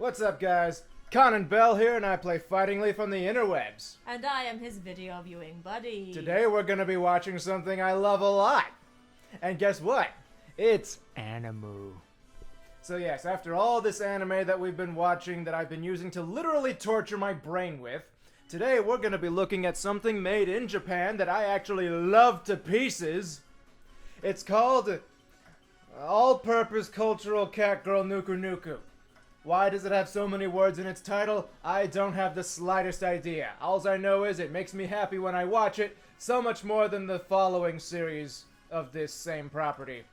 What's up, guys? Conan Bell here, and I play Fighting Leaf on the interwebs. And I am his video viewing buddy. Today we're gonna be watching something I love a lot. And guess what? It's anime. So yes, after all this anime that we've been watching that I've been using to literally torture my brain with, today we're gonna be looking at something made in Japan that I actually love to pieces. It's called All-Purpose Cultural Catgirl Nuku Nuku. Why does it have so many words in its title? I don't have the slightest idea. All I know is it makes me happy when I watch it, so much more than the following series of this same property,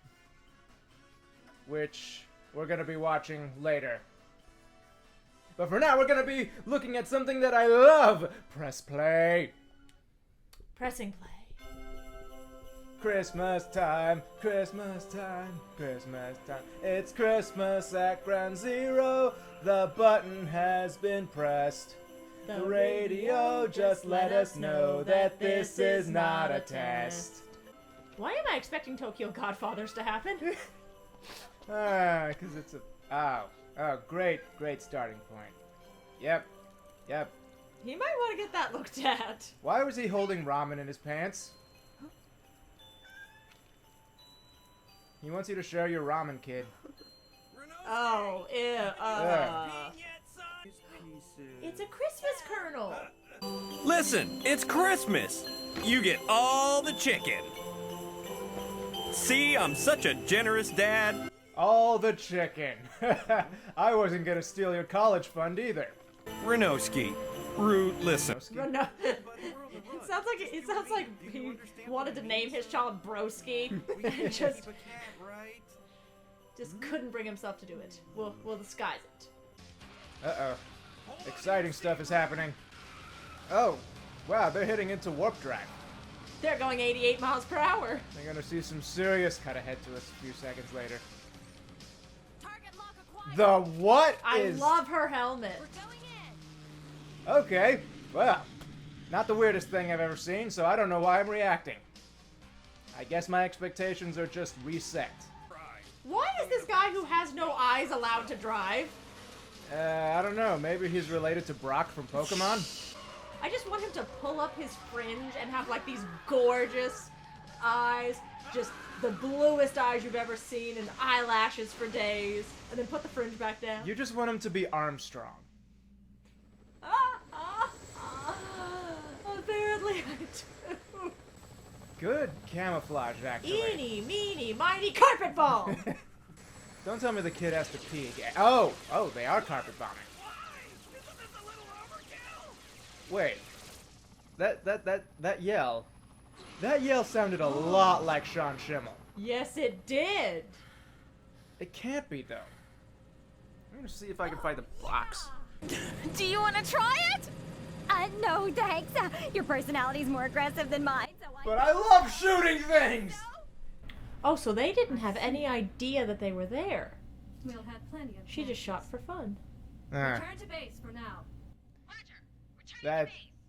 which we're gonna be watching later. But for now, we're gonna be looking at something that I love. Press play. Pressing play. Christmas time, Christmas time, Christmas time. It's Christmas at Ground Zero. The button has been pressed. The radio just let us know that this is not a test. Why am I expecting Tokyo Godfathers to happen? Because it's a... Oh, great starting point. Yep. He might want to get that looked at. Why was he holding ramen in his pants? He wants you to share your ramen, kid. Oh, ew. It's a Christmas kernel. Listen, it's Christmas. You get all the chicken. See, I'm such a generous dad. All the chicken. I wasn't gonna steal your college fund either. Renoski, Root, listen. No. It sounds like he wanted to name his child Broski and just couldn't bring himself to do it. We'll disguise it. Uh-oh. Exciting stuff is happening. Oh, wow, they're hitting into warp drive. They're going 88 miles per hour. They're gonna see some serious cut ahead to us a few seconds later. The what is... I love her helmet. Okay, well, not the weirdest thing I've ever seen, so I don't know why I'm reacting. I guess my expectations are just reset. Why is this guy who has no eyes allowed to drive? I don't know, maybe he's related to Brock from Pokemon? I just want him to pull up his fringe and have like these gorgeous eyes, just the bluest eyes you've ever seen, and eyelashes for days, and then put the fringe back down. You just want him to be Armstrong. Apparently I do. Good camouflage, actually. Eeny, meeny, miny, carpet ball! Don't tell me the kid has to pee again. Oh, they are carpet bombing. Wait, that yell sounded a lot like Sean Schimmel. Yes, it did. It can't be, though. I'm gonna see if I can find the box. Do you want to try it? No, thanks. Your personality's more aggressive than mine, so But I love shooting things! Oh, so they didn't have any idea that they were there. We'll have plenty of She just shot for fun. Return to base for now.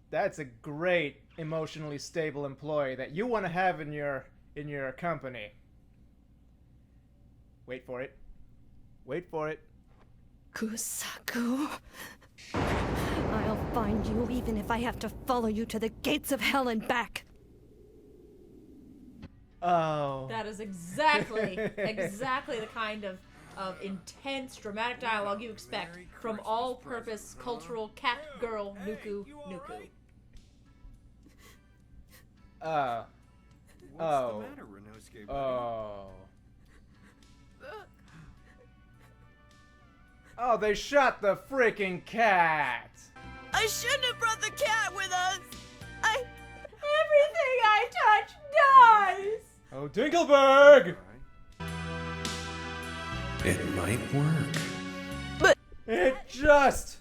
That's a great emotionally stable employee that you want to have in your company. Wait for it. Kusaku. I'll find you even if I have to follow you to the gates of hell and back. Oh. That is exactly the kind of intense, dramatic dialogue you expect from all-purpose cultural Catgirl Nuku Nuku. What's the matter, Renoski? Oh, they shot the freaking cat! I shouldn't have brought the cat with us. Everything I touch dies! Oh, Dinkelberg! It might work. But it just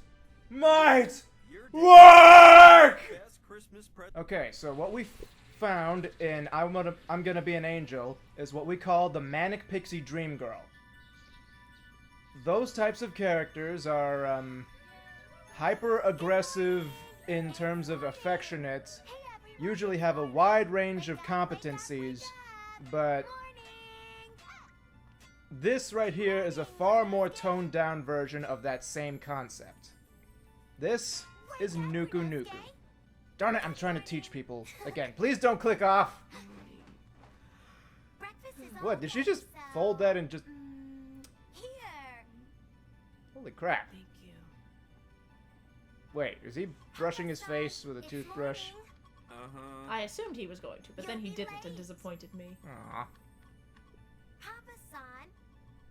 might work! Okay, so what we found in I'm Gonna Be an Angel is what we call the Manic Pixie Dream Girl. Those types of characters are hyper-aggressive in terms of affectionate, usually have a wide range of competencies, but this right here is a far more toned down version of that same concept. This is Nuku Nuku. Darn it, I'm trying to teach people. Again, please don't click off. What, did she just fold that and just... Here. Holy crap. Thank you. Wait, is he brushing his face with a toothbrush? I assumed he was going to, but then he didn't and disappointed me. Aww. Papa-san.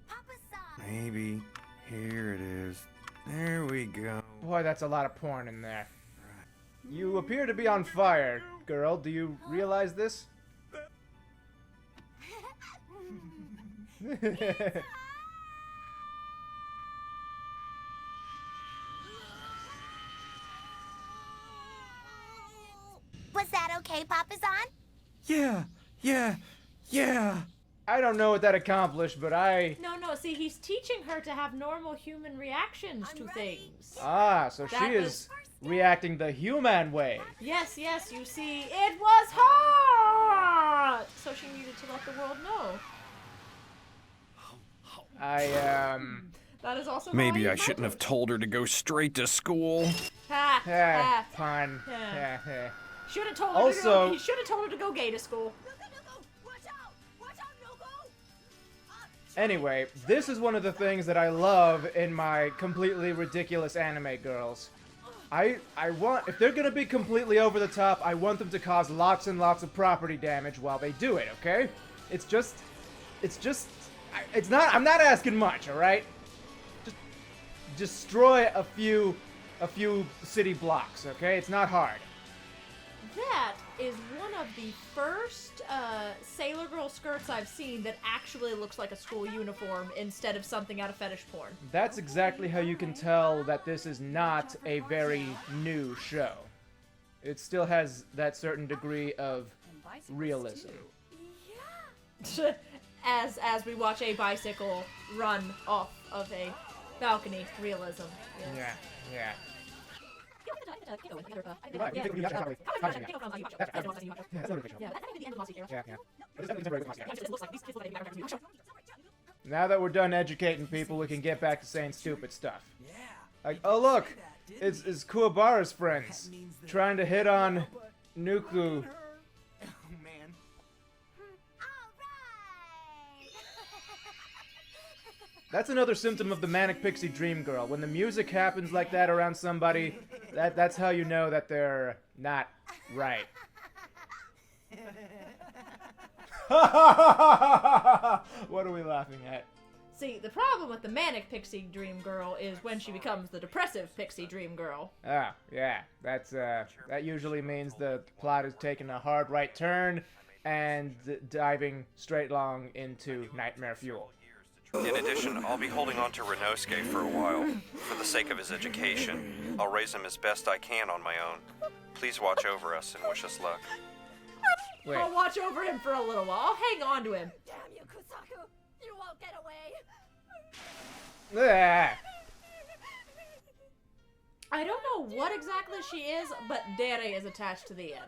Papa-san. Maybe. Here it is. There we go. Boy, that's a lot of porn in there. You appear to be on fire, girl. Do you realize this? Was that okay, Papa-san? Yeah. I don't know what that accomplished, but I... No, see, he's teaching her to have normal human reactions to things. Ah, so That she was- is reacting the human way. Yes, you see, it was hot! So she needed to let the world know. That is also Maybe how I shouldn't have told her to go straight to school. Ha, Pun. Yeah. Heh. Should have told her Also- he should have told her to go gay to school. Watch out! Watch out, Nuku! Anyway, this is one of the things that I love in my completely ridiculous anime girls. I want, if they're gonna be completely over the top, I want them to cause lots and lots of property damage while they do it, okay? It's not, I'm not asking much, alright? Just destroy a few city blocks, okay? It's not hard. That is one of the first Sailor Girl skirts I've seen that actually looks like a school uniform instead of something out of fetish porn. That's exactly how you can tell that this is not a very new show. It still has that certain degree of realism. As we watch a bicycle run off of a balcony, realism. Yes. Yeah. Now that we're done educating people, we can get back to saying stupid stuff. Like, oh look, it's Kuwabara's friends trying to hit on Nuku. That's another symptom of the manic pixie dream girl. When the music happens like that around somebody, that's how you know that they're not right. What are we laughing at? See, the problem with the manic pixie dream girl is when she becomes the depressive pixie dream girl. Ah, yeah. That usually means the plot is taking a hard right turn and diving straight long into nightmare fuel. In addition, I'll be holding on to Renosuke for a while, for the sake of his education. I'll raise him as best I can on my own. Please watch over us and wish us luck. Wait, I'll watch over him for a little while. I'll hang on to him. Damn you, Kusaku! You won't get away! ah, I don't know what exactly she is, but Dere is attached to the end.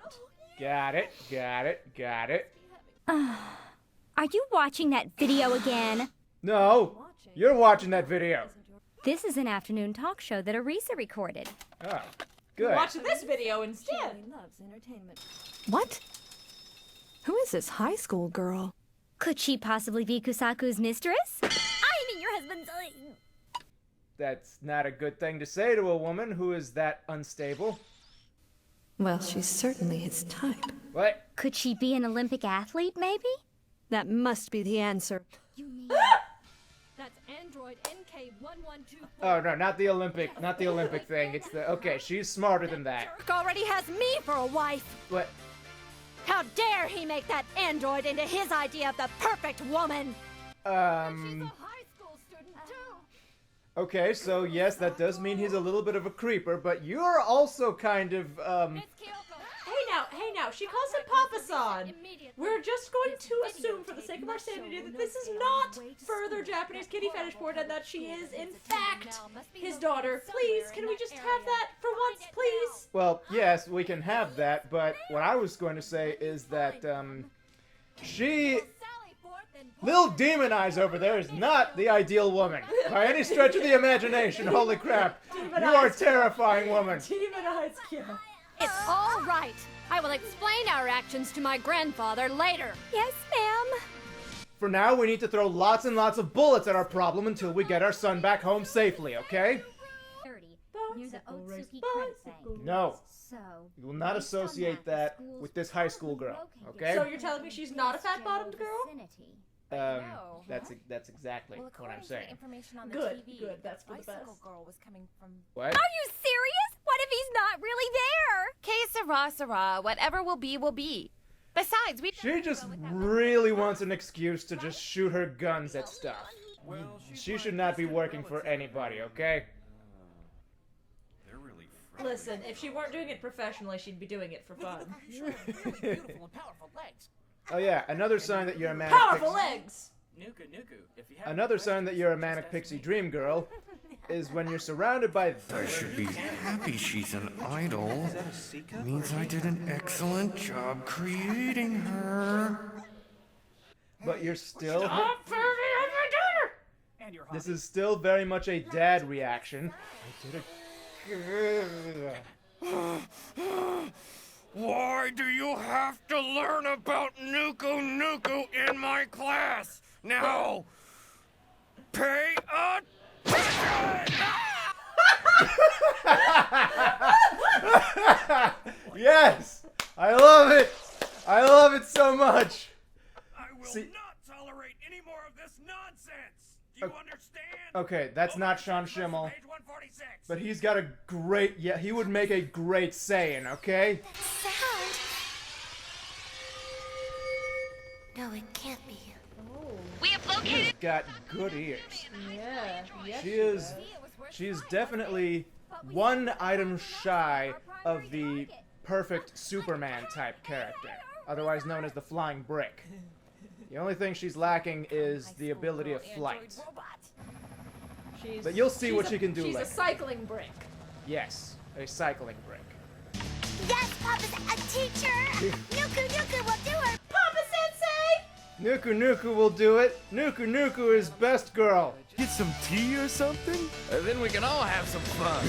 got it. Are you watching that video again? No, you're watching that video. This is an afternoon talk show that Arisa recorded. Oh, good. Watch this video instead. What? Who is this high school girl? Could she possibly be Kusaku's mistress? I mean, your husband's... That's not a good thing to say to a woman who is that unstable. Well, she's certainly his type. What? Could she be an Olympic athlete, maybe? That must be the answer. You mean that's Android NK1124? Oh no, not the Olympic thing. It's the okay. She's smarter than that. Dirk already has me for a wife. What? How dare he make that android into his idea of the perfect woman? Uh, She's a high school student too. Okay, so yes, that does mean he's a little bit of a creeper, but you're also kind of Miss Kyoko. Hey now, she calls him Papa-san. We're just going to assume, for the sake of our sanity, that this is not further Japanese kitty fetish porn and that she is, in fact, his daughter. Please, can we just have that for once, please? well, yes, we can have that, but what I was going to say is that she Sally Forth Little Demon Eyes over there is not the ideal woman. By any stretch of the imagination, holy crap. You are a terrifying woman. Demon Eyes, yeah. It's all right. I will explain our actions to my grandfather later. Yes, ma'am. For now, we need to throw lots and lots of bullets at our problem until we get our son back home safely, okay? 30. Near the Bicycle race, Otsuki Credit bicycle Bank. No. So, You will not based on associate the that school's with this high school girl, okay? So you're telling me she's not a fat-bottomed girl? Vicinity. That's exactly Well, what I'm according to the saying. information on the Good, TV, good, that's for the Bicycle best. Girl was coming from. What? Are you serious? What if he's not really there? Que sera, whatever will be, will be. Besides, we. She just really wants an excuse to just shoot her guns at stuff. She should not be working for anybody, okay? They're really Listen, if she weren't doing it professionally, she'd be doing it for fun. Beautiful and powerful legs. Oh yeah, another sign that you're a manic Powerful pixie. legs! Nuku Nuku. If you have Another sign that you're a manic pixie dream girl is when you're surrounded by I should be happy she's an idol. Means I did an excellent job creating her. but you're still and your this is still very much a dad reaction. I did a Why do you have to learn about Nuku Nuku in my class? Now, pay attention! Yes! I love it! I love it so much! I will See- not tolerate any more of this nonsense. Do you understand? Okay, that's Go not back Sean to Schimmel, Page 146. but he's got a great, yeah, he would make a great Saiyan, okay? Sound? No, it can't be. He's got good ears. Yeah, yes. She is definitely one item shy of the perfect Superman type character, otherwise known as the flying brick. The only thing she's lacking is the ability of flight. She's, But you'll see she's what a- she can do She's later. a cycling brick. Yes, a cycling brick. Yes, Papa's a teacher! Nuku Nuku will do her! Papa Sensei! Nuku Nuku will do it. Nuku Nuku is best girl. Get some tea or something? Then we can all have some fun.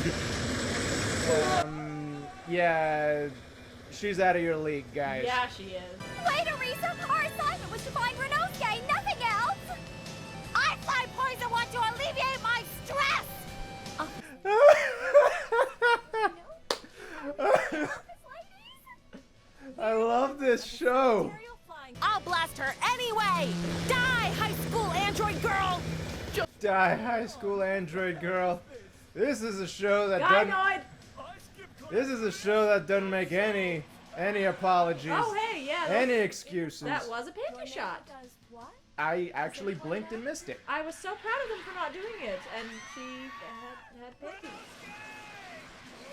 Yeah, she's out of your league, guys. Yeah, she is. Wait, Arisa! Our assignment was to find Renosuke, nothing else! I find poison want to alleviate my stress! I love this show. I'll blast her anyway! Die, high school android girl! Die, high school android girl. This is a show that doesn't. Gynoid! This is a show that doesn't make any apologies, Oh, hey, yeah. any excuses. That was a panty shot. I actually blinked and missed it. I was so proud of them for not doing it, and she had panties.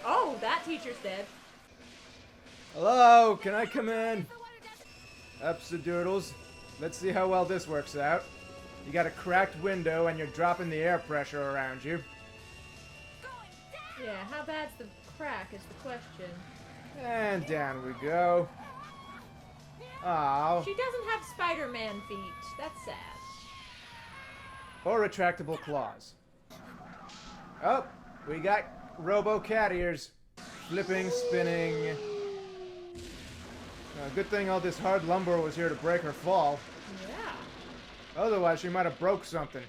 Oh, that teacher's dead. Hello, can I come in? Upsa-doodles. Let's see how well this works out. You got a cracked window and you're dropping the air pressure around you. Yeah, how bad's the crack is the question. And down we go. Oh, She doesn't have Spider-Man feet. That's sad. or retractable claws. Oh, we got Robo Cat ears. Flipping, spinning. Good thing all this hard lumber was here to break her fall. Yeah. Otherwise, she might have broke something.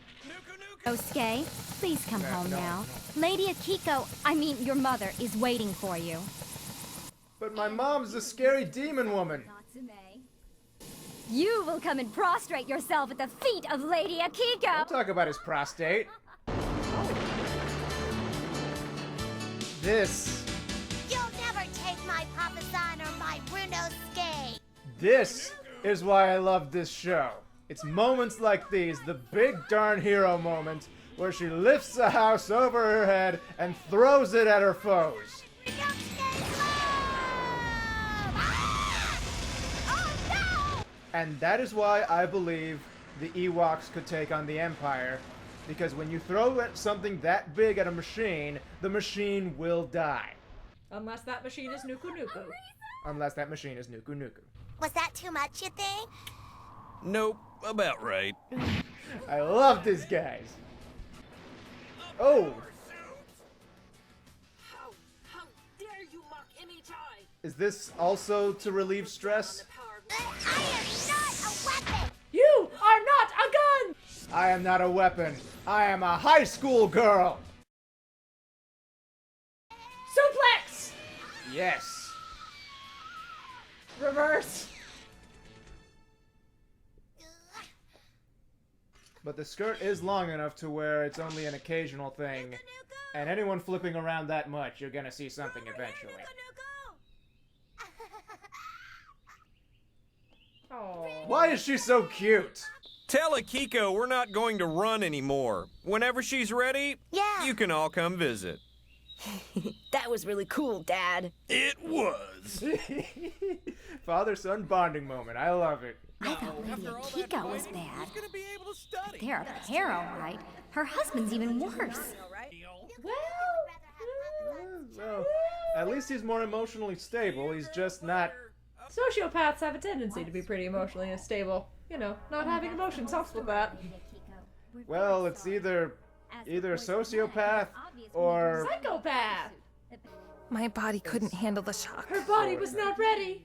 Renosuke, please come home no, now. Lady Akiko, I mean your mother, is waiting for you. But my mom's a scary demon woman. Natsume. You will come and prostrate yourself at the feet of Lady Akiko. Don't talk about his prostate. This You'll never take my Papa-san or my Runosuke! This is why I love this show. It's moments like these, the big darn hero moment, where she lifts a house over her head and throws it at her foes. Runosuke's love! Ah! Oh no! And that is why I believe the Ewoks could take on the Empire, because when you throw something that big at a machine, the machine will die. Unless that machine is Nuku Nuku. Unless that machine is Nuku Nuku. Was that too much, you think? Nope. about right. I love these guys. Oh! How dare you mock MHI? Is this also to relieve stress? I am not a weapon! You are not a gun! I am not a weapon. I am a high school girl! Suplex! Yes. Reverse. But the skirt is long enough to where it's only an occasional thing. And anyone flipping around that much, you're gonna see something eventually. Oh. Why is she so cute? Tell Akiko we're not going to run anymore. Whenever she's ready, Yeah. you can all come visit. That was really cool, Dad. It was. Father-son bonding moment. I love it. I thought Lady Akiko was bad. They're a pair, all right. Her husband's even worse. Well, at least he's more emotionally stable. He's just not... Sociopaths have a tendency to be pretty emotionally unstable. You know, not having emotions helps with that. Well, it's either sociopath or... Psychopath! My body couldn't handle the shock. Her body was not ready.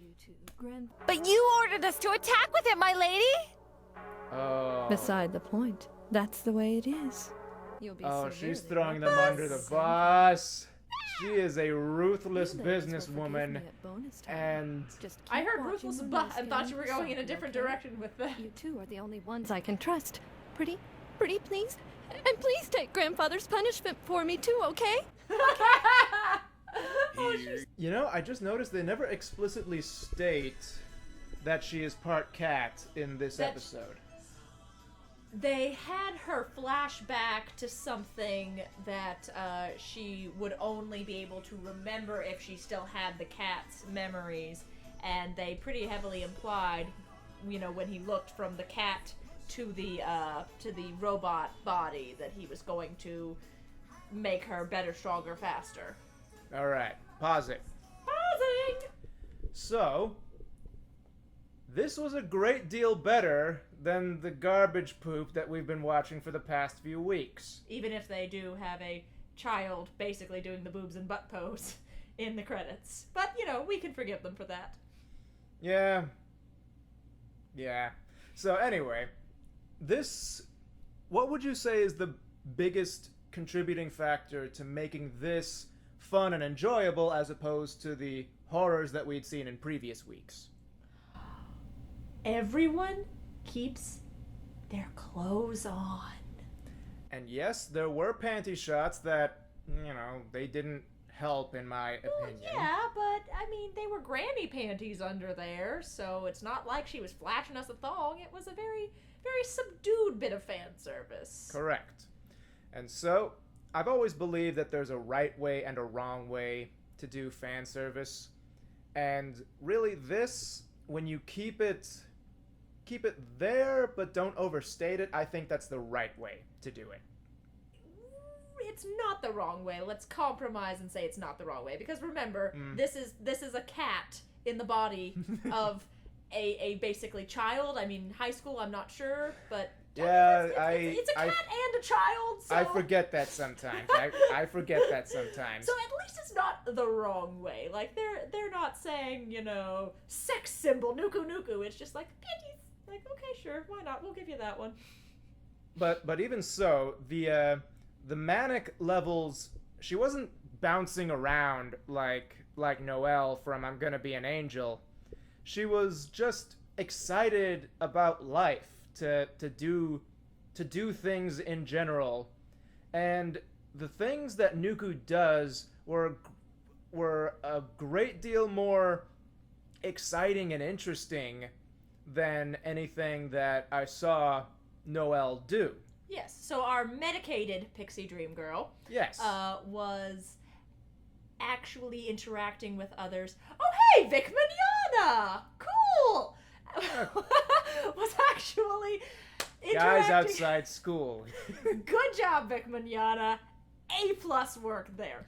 But you ordered us to attack with it, my lady! Oh. Beside the point. That's the way it is. You'll be Oh, she's severely throwing them under the bus. She is a ruthless You ladies will forgive businesswoman, me at bonus time. and Just I keep heard watching ruthless the butt news and thought you scan were for going in a something, different okay? direction with that. You two are the only ones I can trust. Pretty, please. And please take grandfather's punishment for me too, okay? you know, I just noticed they never explicitly state that she is part cat in this episode. They had her flashback to something that she would only be able to remember if she still had the cat's memories, and they pretty heavily implied, you know, when he looked from the cat to the robot body, that he was going to make her better, stronger, faster. All right, pause it. Pausing! So, this was a great deal better than the garbage poop that we've been watching for the past few weeks. Even if they do have a child basically doing the boobs and butt pose in the credits. But, you know, we can forgive them for that. Yeah. So anyway, what would you say is the biggest contributing factor to making this fun and enjoyable as opposed to the horrors that we'd seen in previous weeks? Everyone keeps their clothes on. And yes, there were panty shots that, you know, they didn't help in my opinion. Yeah, but, I mean, they were granny panties under there, so it's not like she was flashing us a thong. It was a very, very subdued bit of fan service. Correct. And so, I've always believed that there's a right way and a wrong way to do fan service. And really this, when you keep it there, but don't overstate it, I think that's the right way to do it. It's not the wrong way. Let's compromise and say it's not the wrong way. Because remember, this is a cat in the body of a basically child. I mean, high school, I'm not sure, but Yeah, it's a cat and a child. So I forget that sometimes. I forget that sometimes. So at least it's not the wrong way. Like they're not saying, you know, sex symbol Nuku Nuku. It's just like panties. Like, okay, sure, why not? We'll give you that one. But even so, the manic levels, she wasn't bouncing around like Noelle from I'm Gonna Be an Angel. She was just excited about life, to do things in general. And the things that Nuku does were a great deal more exciting and interesting than anything that I saw Noelle do. Yes, so our medicated pixie dream girl Yes. was actually interacting with others. Oh, hey, Vic Mignogna! Cool! was actually interacting. Guys outside school. Good job, Vic Mignogna. A+ work there.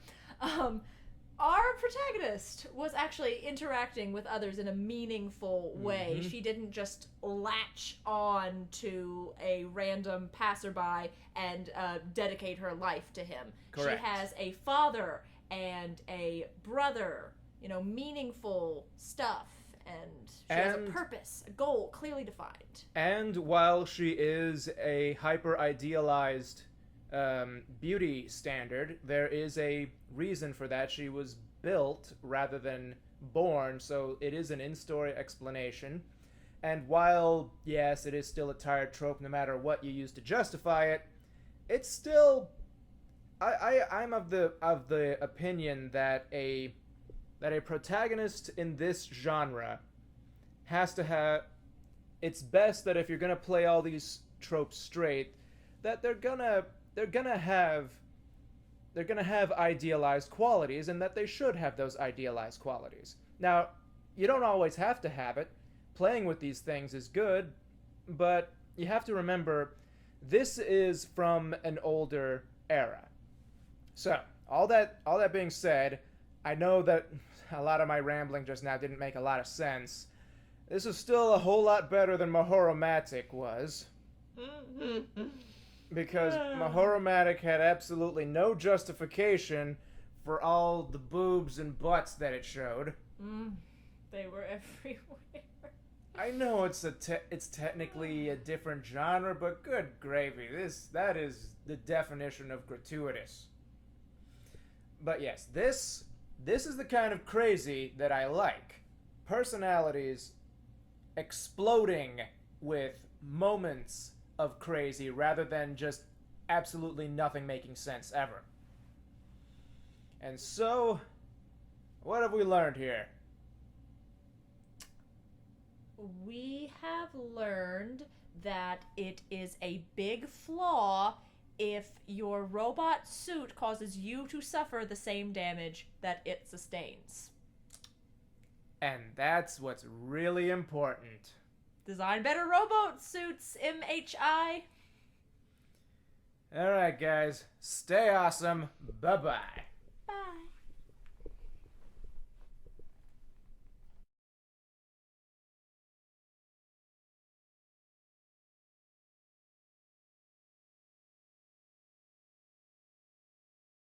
our protagonist was actually interacting with others in a meaningful way. She didn't just latch on to a random passerby and dedicate her life to him. Correct. She has a father and a brother, you know, meaningful stuff, and she has a purpose, a goal clearly defined. And while she is a hyper-idealized beauty standard, there is a reason for that. She was built rather than born, so it is an in-story explanation. And while, yes, it is still a tired trope no matter what you use to justify it, it's still... I'm of the opinion that a protagonist in this genre has to have... It's best that if you're gonna play all these tropes straight, that they're gonna have idealized qualities, and that they should have those idealized qualities. Now, you don't always have to have it. Playing with these things is good, but you have to remember this is from an older era. So, all that being said, I know that a lot of my rambling just now didn't make a lot of sense. This is still a whole lot better than Mahoromatic was. Because Mahoromatic had absolutely no justification for all the boobs and butts that it showed. They were everywhere. I know it's technically a different genre, but good gravy, that is the definition of gratuitous. But yes, this is the kind of crazy that I like. Personalities exploding with moments of crazy rather than just absolutely nothing making sense ever. And so, what have we learned here? We have learned that it is a big flaw if your robot suit causes you to suffer the same damage that it sustains. And that's what's really important. Design better robot suits, MHI. Alright guys, stay awesome, bye-bye.